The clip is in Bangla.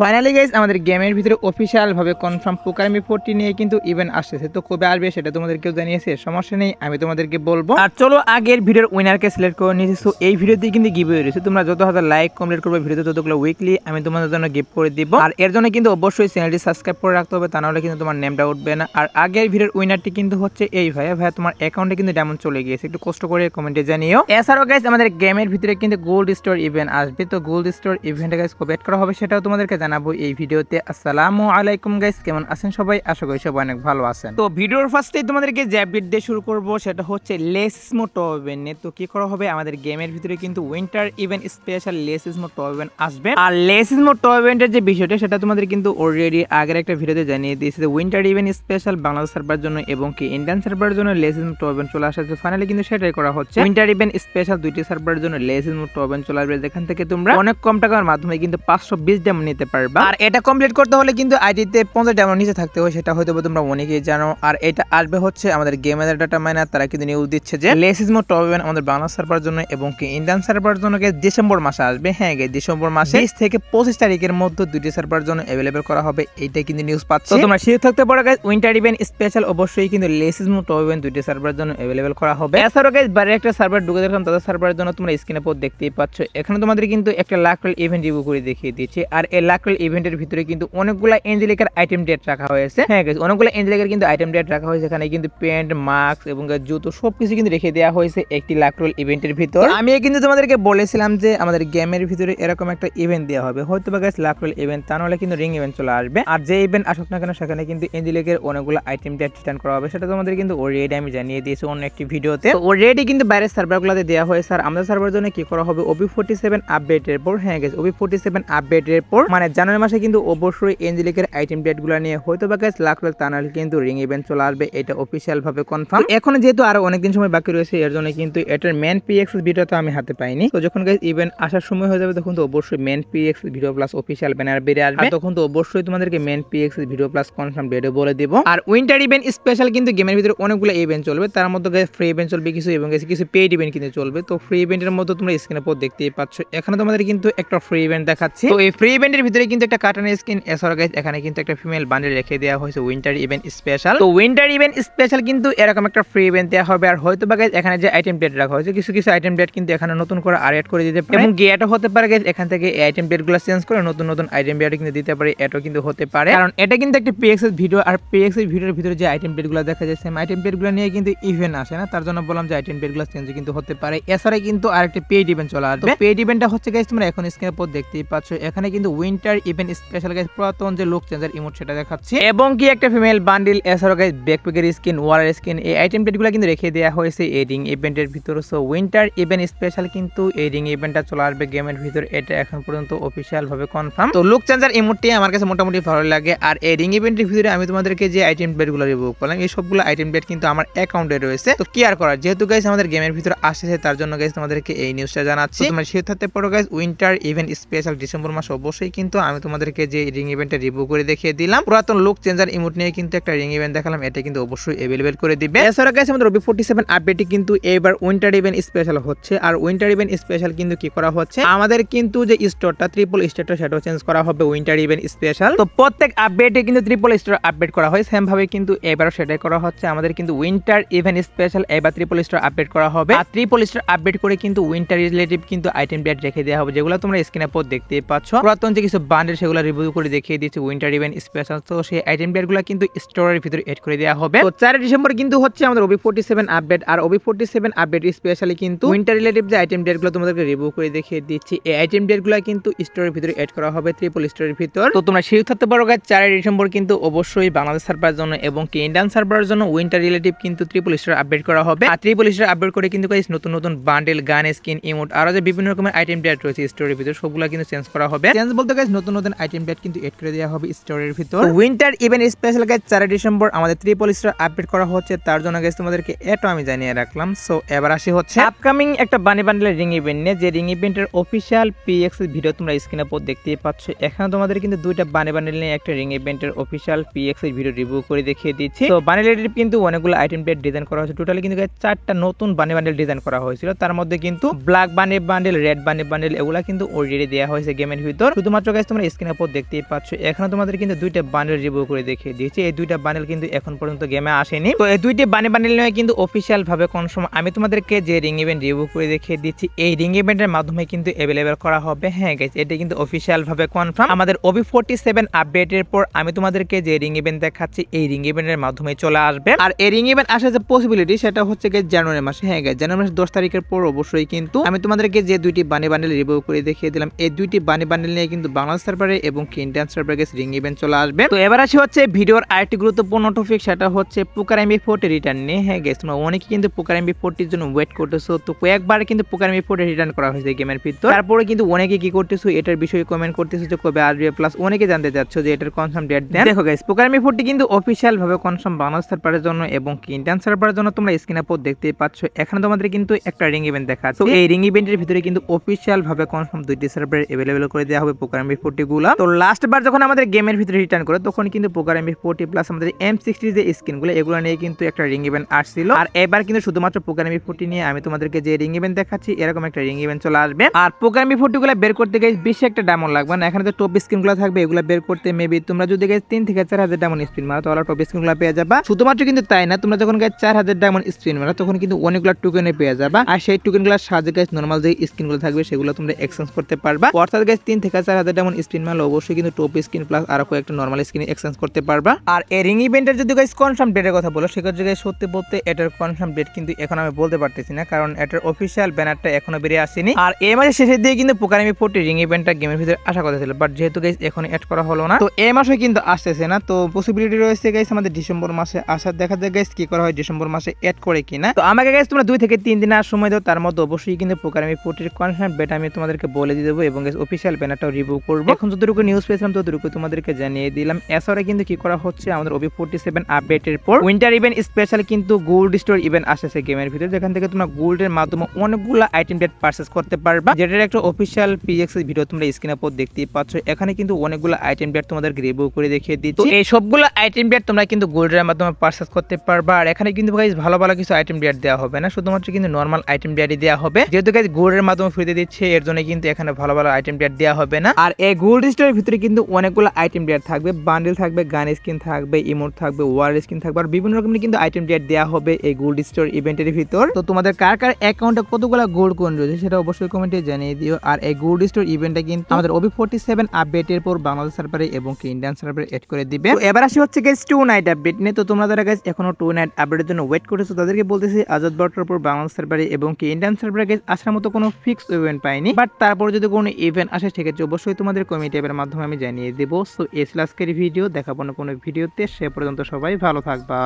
ফাইনালি গাইস আমাদের গেমের ভিতরে অফিশিয়াল ভাবে কনফার্ম পোকারমি 40 নিয়ে কিন্তু ইভেন্ট আসছে। তো কবে আসবে সেটা তোমাদেরকেও জানিয়েছে, সমস্যা নেই, আমি তোমাদেরকে বলবো। আর চলো আগের ভিডিওর উইনারকে সিলেক্ট করে নিয়েছি। সো এই ভিডিওতে কিন্তু গিভওয়ে রয়েছে, তোমরা যত হাজার লাইক কমপ্লিট করবে ভিডিওতে ততগুলো উইকলি আমি তোমাদের জন্য গিফট করে দিব। আর এর জন্য কিন্তু অবশ্যই চ্যানেলটি সাবস্ক্রাইব করে রাখতে হবে, তা নাহলে কিন্তু তোমার নেমটা উঠবে না। আর আগের ভিডিওর উইনারটি কিন্তু হচ্ছে এই ভাইয়া তোমার অ্যাকাউন্টে কিন্তু ডায়মন্ড চলে গিয়েছে, একটু কষ্ট করে কমেন্টে জানিও। এছাড়াও গাইস আমাদের গেমের ভিতরে কিন্তু গোল্ড স্টোর ইভেন্ট আসবে। তো গোল্ড স্টোর ইভেন্টে গাইস কবে অ্যাড করা হবে সেটাও তোমাদেরকে জানাবো এই ভিডিওতে। আসসালামু আলাইকুম গাইস, কেমন আছেন সবাই? আশা করি সবাই অনেক ভালো আছেন। তো ভিডিওর ফার্স্টেই তোমাদেরকে যে আপডেট দিয়ে শুরু করব সেটা হচ্ছে লেসিসমো টপ ইভেন্ট। তো কি করা হবে, আমাদের গেমের ভিতরে কিন্তু উইন্টার ইভেন্ট স্পেশাল লেসিসমো টপ ইভেন্ট আসবে। আর লেসিসমো টপ ইভেন্টের যে বিষয়টা সেটা তোমাদের কিন্তু অলরেডি আগের একটা ভিডিওতে জানিয়ে দিয়েছি। Winter event special Bangladesh server জন্য এবং কি ইন্ডিয়ান সার্ভারের জন্য লেসিসমো টপ ইভেন্ট চলে আসছে। ফাইনালি কিন্তু সেটাই করা হচ্ছে। উইন্টার ইভেন্ট স্পেশাল দুইটি সার্ভারের জন্য লেসিসমো টপ ইভেন্ট চলে আসবে, যেখান থেকে তোমরা অনেক কম টাকার মাধ্যমে কিন্তু 520 ডায়মন্ড নিতে পারবা। আর এটা কমপ্লিট করতে হলে কিন্তু আইডিতে 50 ডায়মন্ড নিচে থাকতে হয়, সেটা হয়তো তোমরা অনেকেই জানো। আর এটা আসবে হচ্ছে আমাদের গেমের ডাটা মাইনার, তারা কিন্তু নিউজ দিচ্ছে যে লেসিসমো টপ ইভেন্ট আমাদের বাংলা সার্ভার জন্য এবং কি ইন্ডিয়ান সার্ভার জন্য ডিসেম্বর মাসে আসবে। হ্যাঁ গাইস, ডিসেম্বর মাসে 20 থেকে 25 তারিখের মধ্যে দুইটি সার্ভার জন্য अवेलेबल করা হবে, এইটা কিন্তু নিউজ পাচ্ছি। তো তোমরা শিওর থাকতে পারো গাইস, উইন্টার ইভেন্ট স্পেশাল অবশ্যই কিন্তু লেসিসমো টপ ইভেন্ট দুইটি সার্ভার জন্য अवेलेबल করা হবে। এছাড়াও গাইস বাইরে একটা সার্ভার ঢুকে দেখলাম, তাদের সার্ভারের জন্য তোমরা স্ক্রিনে পর দেখতেই পাচ্ছ। এখানে তোমাদের কিন্তু একটা লাকল ইভেন্ট রিভিউ করে দেখিয়ে দিয়েছি। আর এই লাকল ইভেন্টের ভিতরে কিন্তু অনেকগুলা এঞ্জেলিকার আইটেম ডেট রাখা হয়েছে। হ্যাঁ গাইস, অনেকগুলো এঞ্জেলিকার কিন্তু আইটেম ডেট রাখা হয়েছে। এখানে কিন্তু প্যান্ট, মাস্ক এবং জুতো সবকিছু কিন্তু রেখে দেওয়া হয়েছে একটি লাকল ইভেন্টের ভিতর। আমি কিন্তু তোমাদেরকে বলেছিলাম যে আমাদের গেমের ভিতরে এরকম একটা ইভেন্ট দেওয়া হবে, হয়তো বা গাইস লাকল ইভেন্ট, তা নাহলে কিন্তু রিং ইভেন্ট চলে আসবে। আর যে ইভেন্ট আসুক না কেন সেখানে কিন্তু এঞ্জেলিকের অনেকগুলো আইটেম ডেট রিটার্ন করা হবে, সেটা তোমাদের কিন্তু অলরেডি আমি জানিয়ে দিয়েছি অন্য একটি ভিডিওতে। অলরেডি কিন্তু বাইরের সার্ভারগুলোতে দেওয়া হয়েছে। আর আমাদের সার্ভারের জন্য কি করা হবে, OB47 আপডেটের পর, হ্যাঁ গাইস OB47 আপডেটের পর মানে জানুয়ারি মাসে কিন্তু অবশ্যই এঞ্জেলিকের আইটেম ডেটগুলো নিয়ে হয়তো বা গাইস লাকল তানাল কিন্তু রিং ইভেন্ট চলে আসবে, এটা অফিশিয়াল ভাবে কনফার্ম। এখন যেহেতু আরো অনেকদিন সময় বাকি রয়েছে, এর জন্য কিন্তু এটার মেন PX ভিডিও তো আমি হাতে পাইনি। তো যখন গাইস ইভেন্ট আসার সময় হয়ে যাবে তখন তো অবশ্যই main PX video plus official banner বেরিয়ে আসবে, তখন তো অবশ্যই তোমাদেরকে main PX video plus confirm video বলে দেব। আর উইন্টার ইভেন্ট স্পেশাল কিন্তু গেমের ভিতরে অনেকগুলো ইভেন্ট চলবে, তার মধ্যে গাইস ফ্রি ইভেন্ট চলবে কিছু এবং কিছু পেইড ইভেন্ট কিন্তু চলবে। তো ফ্রি ইভেন্টের মধ্যে তোমরা স্ক্রিনে পর দেখতেই পাচ্ছ, এখানে তোমাদের কিন্তু একটা ফ্রি ইভেন্ট দেখাচ্ছি। তো এই ফ্রি ইভেন্টের ভিতরে কিন্তু একটা কার্টুনের স্কিন, এছাড়া গাইস এখানে কিন্তু একটা ফিমেল বান্ডেল রেখে দেওয়া হয়েছে উইন্টার ইভেন্ট স্পেশাল। তো উইন্টার ইভেন্ট স্পেশাল কিন্তু এরকম একটা ফ্রি ইভেন্ট দেওয়া হবে। আর হয়তো বা গাইস এখানে যে আইটেম ডেট রাখা হয়েছে, কিছু কিছু আইটেম ডেট কিন্তু এখানে নতুন করে আর এড করে দিতে পারে এবং এটা হতে পারে গাইস এখান থেকে এই আইটেম ডেটগুলো চেঞ্জ করে নতুন নতুন আইটেম ডেট কিন্তু দিতে পারে, এটাও কিন্তু হতে পারে। কারণ এটা কিন্তু একটা PX ভিডিও, আর PX ভিডিওর ভিতরে যে আইটেম ডেটগুলো দেখা যায় সেম আইটেম ডেটগুলো নিয়ে কিন্তু ইভেন্ট আসে না, তার জন্য বললাম যে আইটেম ডেটগুলো চেঞ্জ কিন্তু হতে পারে। এছাড়া কিন্তু আরেকটা পেইড ইভেন্ট চলে আসবে। পেইড ইভেন্টটা হচ্ছে গাইস তোমরা এখন স্ক্রিনের পর দেখতেই পাচ্ছ, এখানে কিন্তু উইন্টার ইভেন্ট স্পেশাল গাইস পুরাতন যে লুক চেঞ্জার ইমোট সেটা দেখাচ্ছে এবং কি একটা ফিমেল বান্ডিল, এছাড়া গাইস ব্যাকপ্যাকের স্কিন, ওয়ালের স্কিন, এই আইটেম ডেটগুলো কিন্তু রেখে দেওয়া হয়েছে এই রিং ইভেন্টের ভিতরে। সো উইন্টার ইভেন্ট স্পেশাল কিন্তু এই রিং ইভেন্টটা চলে আসবে গেমের ভিতর, এটা এখন পর্যন্ত অফিশিয়াল ভাবে কনফার্ম। তো লুক চেঞ্জার ইমোটটি আমার কাছে মোটামুটি ভালো লাগে। আর এই রিং ইভেন্টের ভিতরে আমি তোমাদেরকে যে আইটেম ডেটগুলো রিভিউ করলাম, এই সবগুলো আইটেম ডেট কিন্তু আমার অ্যাকাউন্টে রয়েছে। তো কি আর করার, যেহেতু গাইস আমাদের গেমের ভিতরে আসছে তার জন্য গাইস তোমাদেরকে এই নিউজটা জানাচ্ছি। তোমরা শিওর থাকতে পারো guys, winter event special December মাসে অবশ্যই কিন্তু আমি তোমাদেরকে যে রিং ইভেন্টের রিভিউ করে দেখিয়ে দিলাম, পুরাতন লুক চেঞ্জার ইমোট নিয়ে কিন্তু একটা রিং ইভেন্ট দেখালাম, এটা কিন্তু অবশ্যই अवेलेबल করে দিবে। এছাড়া গাইস আমাদের OB47 আপডেটে কিন্তু এবার উইন্টার ইভেন্ট স্পেশাল হচ্ছে। আর উইন্টার ইভেন্ট স্পেশাল কিন্তু কি করা হচ্ছে, আমাদের কিন্তু যে স্টোরটা ট্রিপল স্টোরটা সেটাও চেঞ্জ করা হবে উইন্টার ইভেন্ট স্পেশাল। তো প্রত্যেক আপডেটে কিন্তু ট্রিপল স্টোর আপডেট করা হয়, সেম ভাবে কিন্তু এবারও সেটাই করা হচ্ছে। আমাদের কিন্তু উইন্টার ইভেন্ট স্পেশাল এবার ট্রিপল স্টোর আপডেট করা হবে। আর ট্রিপল স্টোর আপডেট করে কিন্তু উইন্টার রিলেটিভ কিন্তু আইটেম ডেট রেখে দেওয়া হবে, যেগুলো তোমরা স্ক্রিনে পর দেখতেই পাচ্ছ। পুরাতন যে কিছু বান্ডেল সেগুলো রিভিউ করে দেখিয়ে দিচ্ছি উইন্টার ইভেন্ট স্পেশাল। তো সেই আইটেম ডেটগুলো কিন্তু স্টোরের ভিতরে এড করে দেওয়া হবে। তো 4 ডিসেম্বর কিন্তু হচ্ছে আমাদের OB47 আপডেট। আর OB47 আপডেট স্পেশালি কিন্তু উইন্টার রিলেটিভ যে আইটেম ডেটগুলো তোমাদেরকে রিভিউ করে দেখিয়ে দিচ্ছি, এই আইটেম ডেটগুলো কিন্তু স্টোরের ভিতরে এড করা হবে ট্রিপল স্টোরের ভিতর। তো তোমরা শিওর থাকতে পারো গাইস 4 ডিসেম্বর কিন্তু অবশ্যই বাংলাদেশ সার্ভারের জন্য এবং কি ইন্ডিয়ান সার্ভারের জন্য উইন্টার রিলেটিভ কিন্তু ট্রিপল স্টোর আপডেট করা হবে। আর ট্রিপল স্টোর আপডেট করে কিন্তু গাইস নতুন নতুন বান্ডেল, গান, স্কিন, ইমোট আর যে বিভিন্ন রকমের আইটেম ডেট রয়েছে স্টোরের ভিতর সবগুলো কিন্তু চেঞ্জ করা হবে। চেঞ্জ বলতে গাইস নতুন নতুন আইটেম ডেট কিন্তু এড করে দেওয়া হবে স্টোরের ভিতর। Winter event special guys 4 December আমাদের ট্রিপল স্টোর আপডেট করা হচ্ছে, তার জন্য গাইস তোমাদেরকে এটা আমি জানিয়ে রাখলাম। সো এবার আসি হচ্ছে আপকামিং একটা বানি বান্ডেলের রিং ইভেন্ট নিয়ে, যে রিং ইভেন্টের অফিশিয়াল PX ভিডিও তোমরা স্ক্রিনে পর দেখতেই পাচ্ছ। এখানে তোমাদের কিন্তু দুইটা বানি বান্ডেল নিয়ে একটা রিং ইভেন্টের অফিশিয়াল PX ভিডিও রিভিউ করে দেখিয়ে দিচ্ছি। তো বানি রিলেটিভ কিন্তু অনেকগুলো আইটেম ডেট ডিজাইন করা হয়েছে, টোটালি কিন্তু 4টা নতুন বানি বান্ডেল ডিজাইন করা হয়েছিল। তার মধ্যে কিন্তু ব্ল্যাক বানি বান্ডেল, রেড বানি বান্ডেল এগুলা কিন্তু অলরেডি দেওয়া হয়েছে গেমের ভিতর। শুধুমাত্র গাইস তোমরা স্ক্রিনের উপর দেখতেই পাচ্ছ এখানে তোমাদের কিন্তু দুইটা বান্ডেল রিভিউ করে দেখিয়ে দিয়েছি। এই দুইটা বান্ডেল কিন্তু এখন পর্যন্ত গেমে আসেনি। তো এই দুইটি বান্ডেল নিয়ে কিন্তু অফিসিয়াল ভাবে কনফার্ম আমি তোমাদেরকে যে রিং ইভেন্ট রিভিউ করে দেখিয়ে দিচ্ছি এই রিং ইভেন্টের মাধ্যমে কিন্তু অ্যাভেলেবেল করা হবে। হ্যাঁ গাইস, এটা কিন্তু অফিসিয়াল ভাবে কনফার্ম। আমাদের OB47 আপডেটের পর আমি তোমাদেরকে যে রিং ইভেন্ট দেখাচ্ছি এই রিং ইভেন্টের মাধ্যমে চলে আসবে। আর এই রিং ইভেন্ট আসার যে পসিবিলিটি সেটা হচ্ছে গাইস জানুয়ারি মাসে। হ্যাঁ গাইস, জানুয়ারি মাসের 10 তারিখের পর অবশ্যই কিন্তু আমি তোমাদেরকে যে দুইটি বান্ডেল রিভিউ করে দেখিয়ে দিলাম এই দুইটি বান্ডেল নিয়ে কিন্তু বাংলাদেশ সার্ভারে এবং ইন্ডিয়ান সার্ভারে গাইস রিং ইভেন্ট চলে আসবে। তো এবার আসি হচ্ছে ভিডিওর আরেকটি গুরুত্বপূর্ণ টপিক, সেটা হচ্ছে পোকার MB40 রিটার্ন নিয়ে। হ্যাঁ গাইস, তোমরা অনেকে কিন্তু পোকার MB40 এর জন্য ওয়েট করতেছো। তো কয়েকবার কিন্তু পোকার MB40 রিটার্ন করা হয়েছে গেমের ভিতর, তারপরে কিন্তু অনেকে কি করতেছো এটার বিষয়ে কমেন্ট করতেছো যে কবে আসবে, প্লাস অনেকে জানতে চাচ্ছো যে এটার কনফার্ম ডেট দেন। দেখো গাইস, পোকার MB40 কিন্তু অফিশিয়াল ভাবে কনফার্ম বাংলাদেশ সার্ভারের জন্য এবং ইন্ডিয়ান সার্ভারের জন্য। তোমরা স্ক্রিনের উপর দেখতেই পাচ্ছ এখানে তোমাদের কিন্তু একটা রিং ইভেন্ট দেখাচ্ছে। এই রিং ইভেন্টের ভিতরে কিন্তু অফিশিয়াল ভাবে কনফার্ম দুইটি সার্ভারে अवेलेबल করে দেওয়া হবে পোকার MB40 গুলো। তো লাস্ট বার যখন আমাদের গেমের ভিতরে রিটার্ন করে তখন কিন্তু পোকার MB40 প্লাস আমাদের M60 যে স্কিনগুলো এগুলো নিয়ে কিন্তু একটা রিং ইভেন্ট আসছিল। আর এবার কিন্তু শুধুমাত্র পোকার MB40 নিয়ে আমি তোমাদেরকে যে রিং ইভেন্ট দেখাচ্ছি এরকম একটা রিং ইভেন্ট চলে আসবে। আর পোকার MB40 গুলো বের করতে গাইস বেশি একটা ডায়মন্ড লাগবে না। এখানে তো টপ স্কিনগুলো থাকবে, এগুলো বের করতে মেবি তোমরা যদি গাইস 3 থেকে 4000 ডায়মন্ড স্পিন মারো তাহলে টপ স্কিনগুলো পেয়ে যাবা। শুধুমাত্র কিন্তু তাই না, তোমরা যখন গাইস 4000 ডায়মন্ড স্পিন মারো তখন কিন্তু অনেকগুলো টোকেনে পেয়ে যাবা। আর সেই টোকেনগুলোর সাহায্যে গাইস নরমাল যে স্কিনগুলো থাকবে সেগুলো তোমরা এক্সচেঞ্জ করতে পারবা। অর্থাৎ গাইস 3 থেকে 4000 ডায়মন্ড স্পিন মারলে অবশ্যই কিন্তু টপ স্কিন প্লাস আর কয়েকটা নরমাল স্কিন এক্সচেঞ্জ করতে পারবা। আর এই রিং ইভেন্টের যদি গাইস কনফার্ম ডেটের কথা বলো সেক্ষেত্রে গাইস সত্যি বলতে এটার কনফার্ম ডেট কিন্তু এখন আমি বলতে পারতেছি না, কারণ এটার অফিশিয়াল ব্যানারটা এখনো বেরিয়ে আসেনি। আর এই মাসের শেষের দিকে কিন্তু পোকার MB40 রিং ইভেন্টটা গেমের ভিতরে আসা কথা ছিল, বাট যেহেতু গাইস এখন অ্যাড করা হলো না তো এই মাসে কিন্তু আসতেছে না। তো পসিবিলিটি রয়েছে গাইস আমাদের ডিসেম্বর মাসে আসা, দেখা যায় গাইস কি করা হয় ডিসেম্বর মাসে অ্যাড করে কিনা। তো আমাকে গাইস তোমরা 2 থেকে 3 দিন আর সময় দাও, তার মধ্যে অবশ্যই কিন্তু পোকার MB40 এর কনফার্ম ডেট আমি তোমাদেরকে বলে দিয়ে দেবো এবং গাইস অফিশিয়াল ব্যানারটাও রিভিউ করব। এখন যতটুকু নিউজ পেয়েছিলাম ততটুকু তোমাদেরকে জানিয়ে দিলাম। এছাড়া কিন্তু কি করা হচ্ছে আমাদের OB47 আপডেটের পর উইন্টার ইভেন্ট স্পেশাল কিন্তু গোল্ড স্টোর ইভেন্ট আসছে গেমের ভিতরে, যেখান থেকে তোমরা গোল্ডের মাধ্যমে অনেকগুলো আইটেম ডেট পারচেজ করতে পারবা, যেটার একটা অফিশিয়াল PX ভিডিও তোমরা স্ক্রিনের উপর দেখতেই পাচ্ছ। এখানে কিন্তু অনেকগুলো আইটেম ডেট তোমাদেরকে রিভিউ করে দেখিয়ে দিচ্ছি। এই সবগুলো আইটেম ডেট তোমরা কিন্তু গোল্ডের মাধ্যমে পারচেজ করতে পারবা। আর এখানে কিন্তু গাইস ভালো ভালো কিছু আইটেম ডেট দেওয়া হবে না, শুধুমাত্র কিন্তু নরমাল আইটেম ডেটই দেওয়া হবে। যেহেতু গাইস গোল্ডের মাধ্যমে ফ্রিতে দিচ্ছে এর জন্য কিন্তু এখানে ভালো ভালো আইটেম ডেট দেওয়া হবে না। আর এই গোল্ড স্টোরের ভিতরে কিন্তু অনেকগুলো আইটেম ডেট থাকবে, বান্ডেল থাকবে, গান স্কিন থাকবে, ইমোট থাকবে, ওয়ার স্কিন থাকবে, আর বিভিন্ন রকমের কিন্তু আইটেম ডেট দেওয়া হবে এই গোল্ড স্টোর ইভেন্টের ভিতর। তো তোমাদের কার কার অ্যাকাউন্টে কতগুলো গোল্ড কয়েন রয়েছে সেটা অবশ্যই কমেন্টে জানিয়ে দিও। আর এই গোল্ড স্টোর ইভেন্টটা কিন্তু আমাদের OB47 আপডেটের পর বাংলাদেশ সার্ভারে এবং ইন্ডিয়ান সার্ভারে এড করে দিবে। তো এবার আসি হচ্ছে গাইস 2 নাইট আপডেট নিয়ে। তো তোমরা যারা গাইস এখনো 2 নাইট আপডেটের জন্য ওয়েট করেছো তাদেরকে বলতেছি আজাদ বার্তার পর বাংলাদেশ সার্ভারে এবং ইন্ডিয়ান সার্ভারে গাইস আসার মতো কোনো ফিক্স ইভেন্ট পাইনি, বাট তারপর যদি কোনো ইভেন্ট আসে সেক্ষেত্রে অবশ্যই তোমাদের কমিটি ট্যাবের মাধ্যমে আমি জানিয়ে দেবো। সো এই আজকের ভিডিও, দেখাবো না কোনো ভিডিওতে, সে পর্যন্ত সবাই ভালো থাকবা।